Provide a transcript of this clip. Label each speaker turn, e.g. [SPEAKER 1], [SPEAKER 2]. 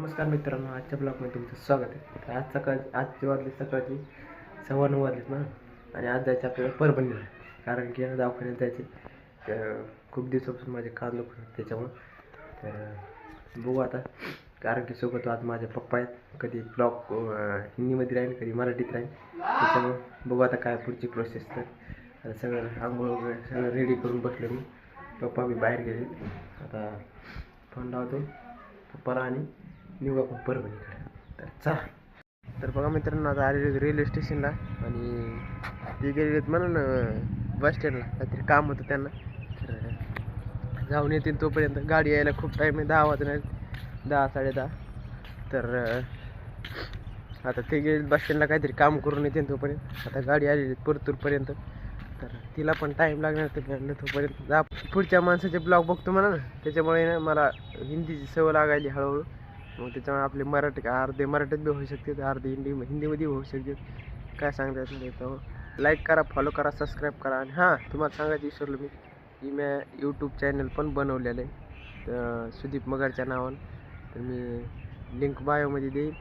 [SPEAKER 1] नमस्कार मित्रांनो, आजच्या ब्लॉगमध्ये तुमचं स्वागत आहे. तर आजचे वाजले सकाळची 9:15 वाजलेत ना. आणि आज जायचं आपल्याला परभणीला, कारण की दवाखान्यात जायचे. तर खूप दिवसापासून माझे कान दुखत होते त्याच्यामुळं. तर बघू आता, कारण की सोबत आज माझे पप्पा आहेत. कधी ब्लॉग हिंदीमध्ये राहील, कधी मराठीत राहील. त्याच्यामुळं बघू आता काय पुढची प्रोसेस. तर आता सगळं आंघोळ वगैरे सगळं रेडी करून बसलो मी. पप्पा बी बाहेर गेले. आता फोन लावतो पप्पाला आणि निघू आपण परभणीकडे. तर चला. तर बघा मित्रांनो, आता आलेले रेल्वे स्टेशनला आणि ते गेलेत म्हणून बस स्टँडला, काहीतरी काम होतं त्यांना. तर जाऊन येतील. तोपर्यंत गाडी यायला खूप टाईम आहे, 10 वाजले, 10 10:30. तर आता ते गेले बस स्टँडला, काहीतरी काम करून येतील तोपर्यंत. आता गाडी आलेली परतूरपर्यंत, तर तिला पण टाईम लागणार. ते म्हणलं तोपर्यंत जा. पुढच्या माणसाचे ब्लॉग बघतो म्हणा ना, त्याच्यामुळे ना मला हिंदीची सवय लागायली हळूहळू. मग त्याच्यामुळे आपले मराठी अर्धे मराठीत बी होऊ शकते, अर्धे हिंदीमध्ये होऊ शकते. काय सांगता येत नाही. तर लाईक करा, फॉलो करा, सबस्क्राईब करा. आणि हां, तुम्हाला सांगायचं विसरलो मी की मी यूट्यूब चॅनल पण बनवलेलं आहे, तर सुदीप मगरच्या नावानं. तर मी लिंक बायोमध्ये देईन.